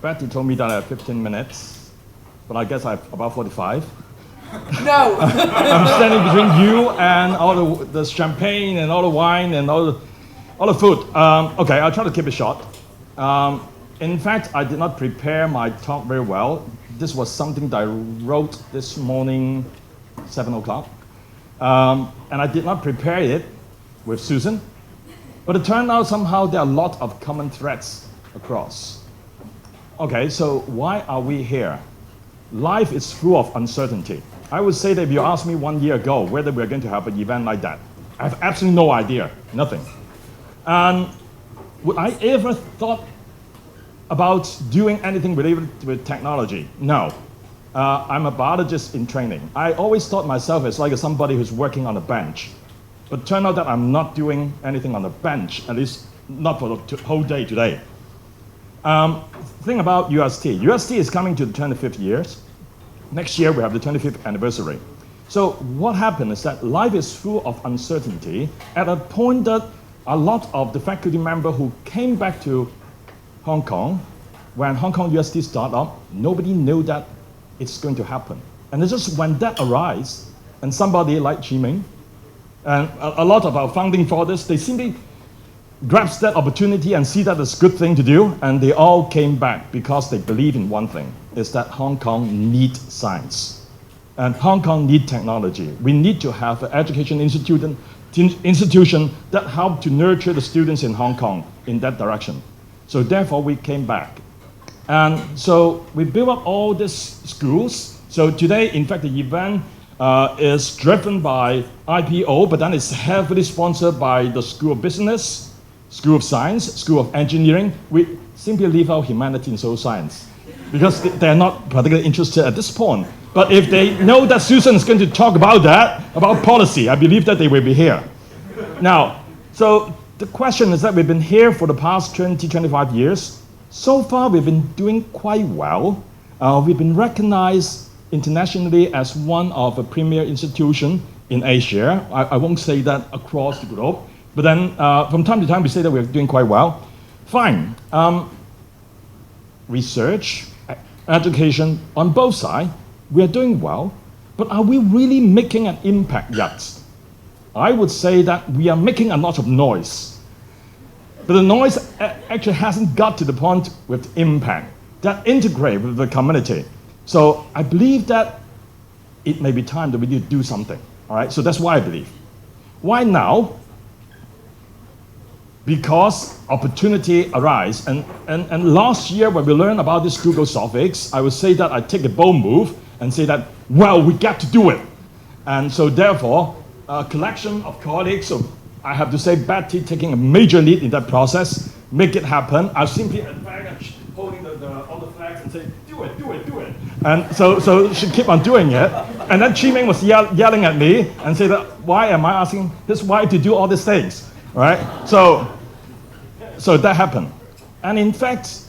Betty told me that I have 15 minutes, but I guess I have about 45. No. I'm standing between you and all the champagne and all the wine and all the food. Okay, I'll try to keep it short. In fact, I did not prepare my talk very well. This was something that I wrote this morning, 7 o'clock. And I did not prepare it with Susan. But it turned out somehow there are a lot of common threads across. Okay, so why are we here? Life is full of uncertainty. I would say that if you asked me 1 year ago whether we're going to have an event like that, I have absolutely no idea, nothing. And would I ever thought about doing anything related with technology? No. I'm a biologist in training. I always thought myself as like somebody who's working on a bench. But it turned out that I'm not doing anything on the bench, at least not for the whole day today. Thing about UST. UST is coming to the 25th years. Next year we have the 25th anniversary. So what happened is that life is full of uncertainty at a point that a lot of the faculty members who came back to Hong Kong, when Hong Kong UST started up, nobody knew that it's going to happen. And it's just when that arises, and somebody like Chi Ming, and a lot of our founding fathers, they simply grasp that opportunity and see that it's a good thing to do, and they all came back because they believe in one thing, is that Hong Kong needs science. And Hong Kong needs technology. We need to have an education institution that help to nurture the students in Hong Kong in that direction. So therefore we came back. And so we built up all these schools. So today, in fact, the event is driven by IPO, but then it's heavily sponsored by the School of Business, School of Science, School of Engineering. We simply leave out humanity and social science because they're not particularly interested at this point. But if they know that Susan is going to talk about that, about policy, I believe that they will be here. Now, so the question is that we've been here for the past 20, 25 years. So far, we've been doing quite well. We've been recognized internationally as one of the premier institutions in Asia. I won't say that across the globe, but then from time to time, we say that we're doing quite well. Fine. Research, education, on both sides, we are doing well, but are we really making an impact yet? I would say that we are making a lot of noise. But the noise actually hasn't got to the point with impact that integrate with the community. So I believe that it may be time that we need to do something. All right, so that's why I believe. Why now? Because opportunity arise. And last year when we learned about this Google Sophics, I would say that I take a bold move and say that, well, we got to do it. And so therefore, a collection of colleagues, so I have to say Betty taking a major lead in that process, make it happen. I simply advantage holding all the flags and say, do it, do it, do it. And so she keep on doing it. And then Chi Ming was yelling at me and say that, why am I asking this wife to do all these things, right? So that happened. And in fact,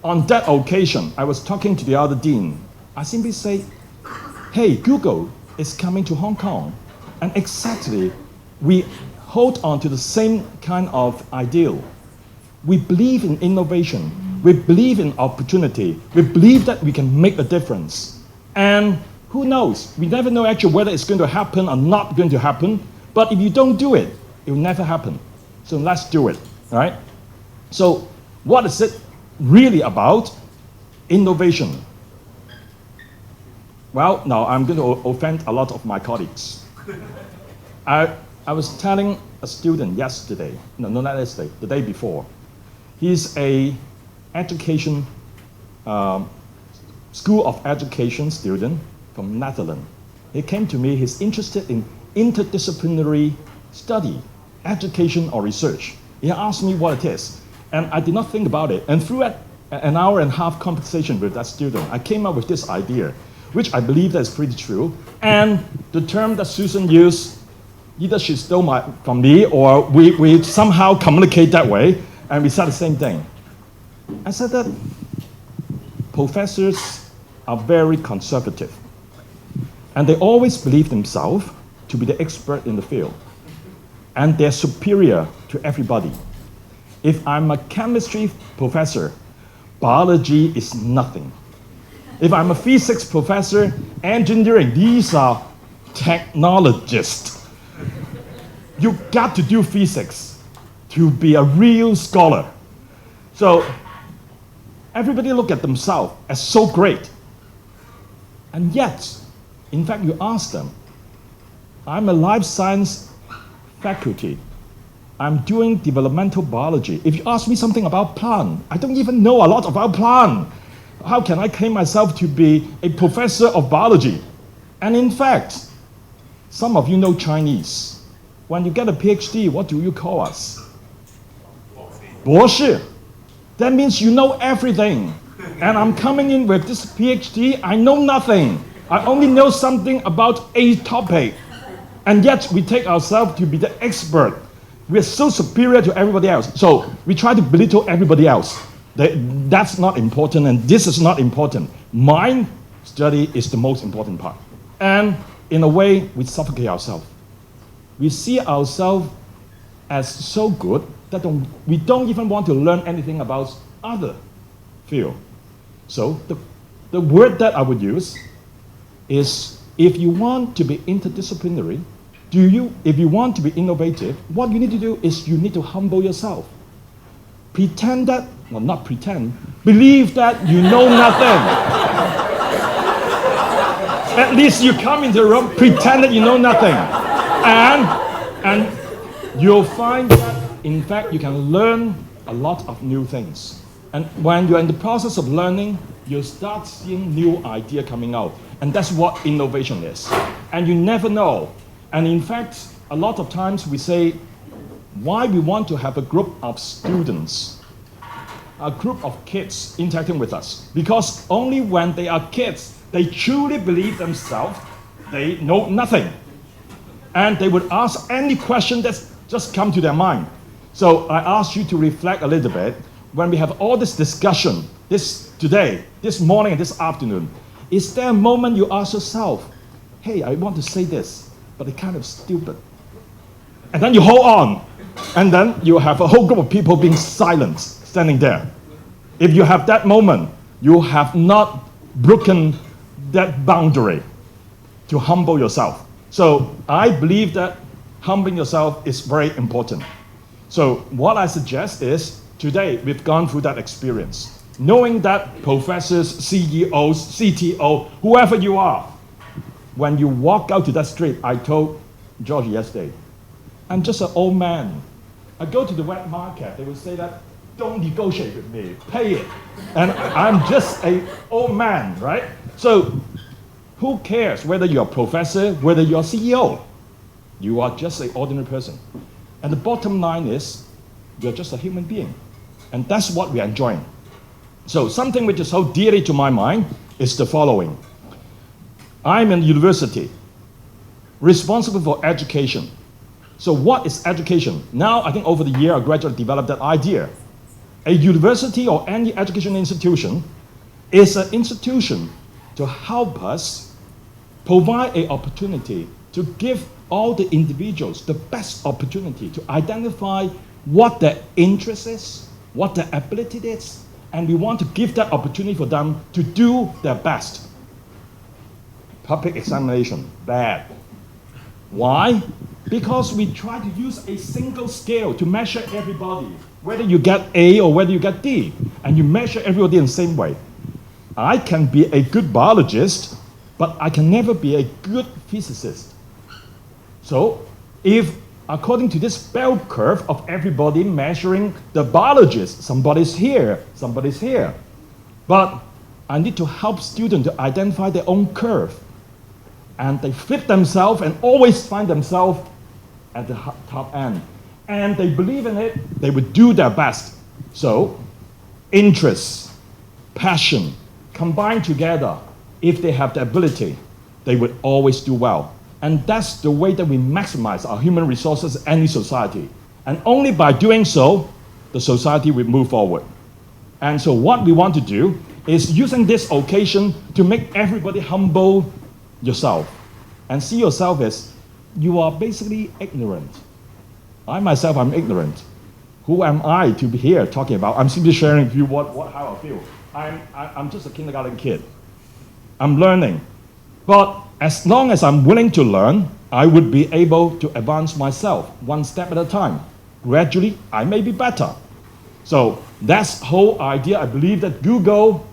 on that occasion, I was talking to the other dean. I simply say, hey, Google is coming to Hong Kong. And exactly, we hold on to the same kind of ideal. We believe in innovation. We believe in opportunity. We believe that we can make a difference. And who knows? We never know actually whether it's going to happen or not going to happen. But if you don't do it, it will never happen. So let's do it, all right? So what is it really about? Innovation. Well, now I'm going to offend a lot of my colleagues. I was telling a student yesterday, no, not yesterday, the day before. He's a education, School of Education student from Netherlands. He came to me, he's interested in interdisciplinary study, education or research. He asked me what it is, and I did not think about it. And through an hour and a half conversation with that student, I came up with this idea, which I believe that is pretty true. And the term that Susan used, either she stole from me or we somehow communicate that way, and we said the same thing. I said that professors are very conservative, and they always believe themselves to be the expert in the field, and they're superior to everybody. If I'm a chemistry professor biology is nothing. If I'm a physics professor, engineering, these are technologists. You got to do physics to be a real scholar. So everybody look at themselves as so great. And yet, in fact, you ask them, I'm a life science faculty. I'm doing developmental biology. If you ask me something about plant, I don't even know a lot about plant. How can I claim myself to be a professor of biology? And in fact, some of you know Chinese. When you get a PhD, what do you call us? 博士. That means you know everything. And I'm coming in with this PhD, I know nothing. I only know something about a topic. And yet we take ourselves to be the expert. We're so superior to everybody else. So we try to belittle everybody else. That's not important, and this is not important. My study is the most important part. And in a way, we suffocate ourselves. We see ourselves as so good that we don't even want to learn anything about other field. So the word that I would use is, if you want to be interdisciplinary, if you want to be innovative, what you need to do is you need to humble yourself. Pretend that, well, not pretend, believe that you know nothing. At least you come into the room, pretend that you know nothing. And you'll find that, in fact, you can learn a lot of new things. And when you're in the process of learning, you'll start seeing new idea coming out. And that's what innovation is. And you never know. And in fact, a lot of times we say, why we want to have a group of students, a group of kids interacting with us. Because only when they are kids, they truly believe themselves, they know nothing. And they would ask any question that's just come to their mind. So I ask you to reflect a little bit. When we have all this discussion, today, this morning and this afternoon, is there a moment you ask yourself, hey, I want to say this, but it's kind of stupid. And then you hold on. And then you have a whole group of people being silent, standing there. If you have that moment, you have not broken that boundary to humble yourself. So I believe that humbling yourself is very important. So what I suggest is, today we've gone through that experience. Knowing that professors, CEOs, CTO, whoever you are, when you walk out to that street, I told George yesterday, I'm just an old man. I go to the wet market, they will say that, don't negotiate with me, pay it. And I'm just an old man, right? So who cares whether you're a professor, whether you're a CEO? You are just an ordinary person. And the bottom line is, you're just a human being. And that's what we're enjoying. So something which is so dearly to my mind is the following. I'm in university, responsible for education. So what is education? Now, I think over the year, I gradually developed that idea. A university or any education institution is an institution to help us provide an opportunity to give all the individuals the best opportunity to identify what their interest is, what their ability is, and we want to give that opportunity for them to do their best. Public examination, bad. Why? Because we try to use a single scale to measure everybody, whether you get A or whether you get D, and you measure everybody in the same way. I can be a good biologist, but I can never be a good physicist. So, if according to this bell curve of everybody measuring the biologists, somebody's here, somebody's here. But I need to help students to identify their own curve. And they flip themselves and always find themselves at the top end. And they believe in it, they would do their best. So, interest, passion, combined together, if they have the ability, they would always do well. And that's the way that we maximize our human resources in any society. And only by doing so, the society will move forward. And so what we want to do is using this occasion to make everybody humble yourself and see yourself as you are basically ignorant. I myself, I'm ignorant. who am I to be here talking about? I'm simply sharing with you how I feel. I'm just a kindergarten kid. I'm learning. But as long as I'm willing to learn, I would be able to advance myself one step at a time. Gradually, I may be better. So that's the whole idea. I believe that Google,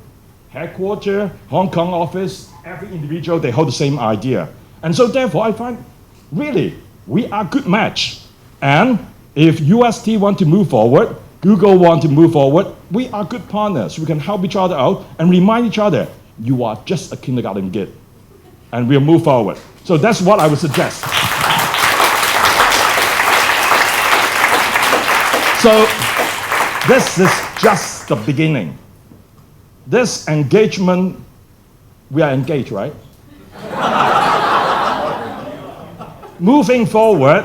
headquarters, Hong Kong office, every individual, they hold the same idea. And so therefore, I find, really, we are a good match. And if UST want to move forward, Google want to move forward, we are good partners. We can help each other out and remind each other, you are just a kindergarten kid. And we'll move forward. So that's what I would suggest. So this is just the beginning. This engagement, we are engaged, right? Moving forward,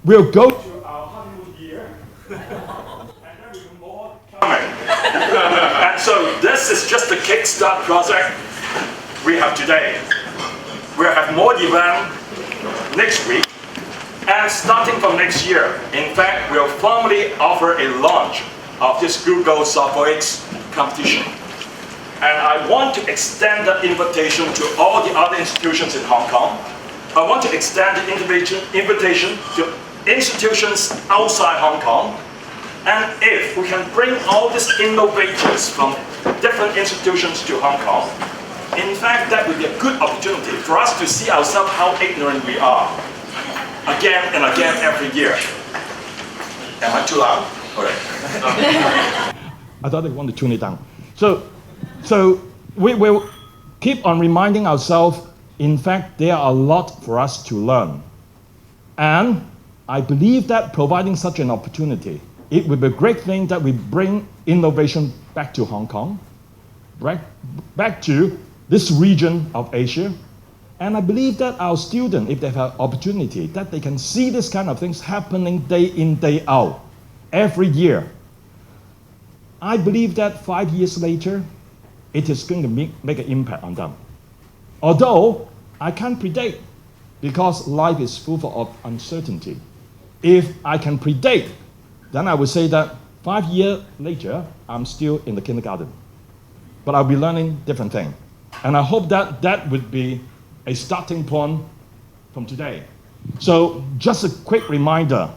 we'll go to our honeymoon year, and there will be more coming. And so this is just the kickstart project we have today. We'll have more events next week, and starting from next year, in fact, we'll formally offer a launch of this Google SoftwareX competition. And I want to extend the invitation to all the other institutions in Hong Kong. I want to extend the invitation to institutions outside Hong Kong. And if we can bring all these innovators from different institutions to Hong Kong, in fact, that would be a good opportunity for us to see ourselves how ignorant we are, again and again every year. Am I too loud? All right. I thought they wanted to tune it down. So we will keep on reminding ourselves, in fact, there are a lot for us to learn. And I believe that providing such an opportunity, it would be a great thing that we bring innovation back to Hong Kong, back to this region of Asia. And I believe that our students, if they have opportunity, that they can see this kind of things happening day in, day out, every year. I believe that 5 years later, it is going to make an impact on them. Although, I can't predict, because life is full of uncertainty. If I can predict, then I would say that 5 years later, I'm still in the kindergarten. But I'll be learning different things. And I hope that that would be a starting point from today. So just a quick reminder,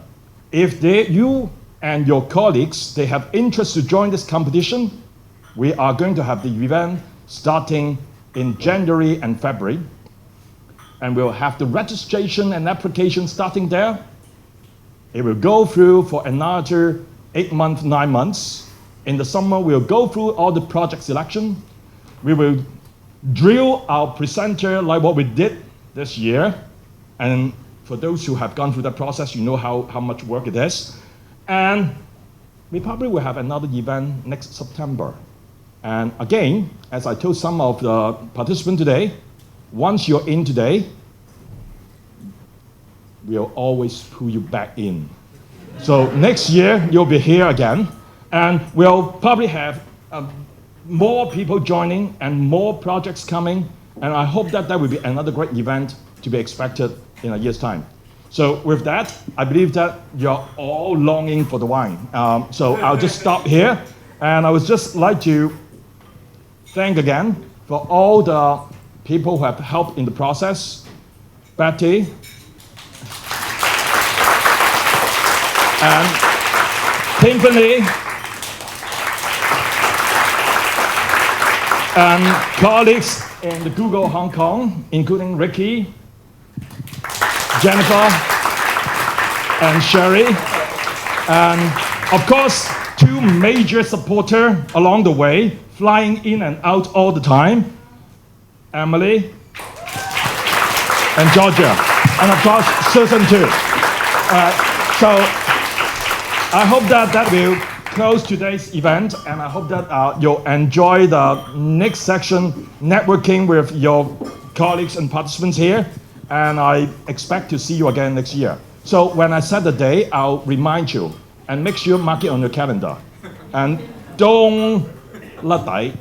if you and your colleagues, they have interest to join this competition, we are going to have the event starting in January and February. And we'll have the registration and application starting there. It will go through for another 8 months, 9 months. In the summer, we'll go through all the project selection. We will drill our presenter like what we did this year. And for those who have gone through that process, you know how much work it is. And we probably will have another event next September. And again, as I told some of the participants today, once you're in today, we'll always pull you back in. So next year, you'll be here again, and we'll probably have more people joining and more projects coming, and I hope that that will be another great event to be expected in a year's time. So with that, I believe that you're all longing for the wine. So I'll just stop here, and I would just like to thank again for all the people who have helped in the process. Betty, and Tiffany, and colleagues in the Google Hong Kong, including Ricky, Jennifer, and Sherry, and of course, 2 major supporters along the way, flying in and out all the time, Emily and Georgia, and of course, Susan too. So I hope that will close today's event, and I hope that you'll enjoy the next section, networking with your colleagues and participants here, and I expect to see you again next year. So when I set the day, I'll remind you, and make sure you mark it on your calendar. And don't 甩底。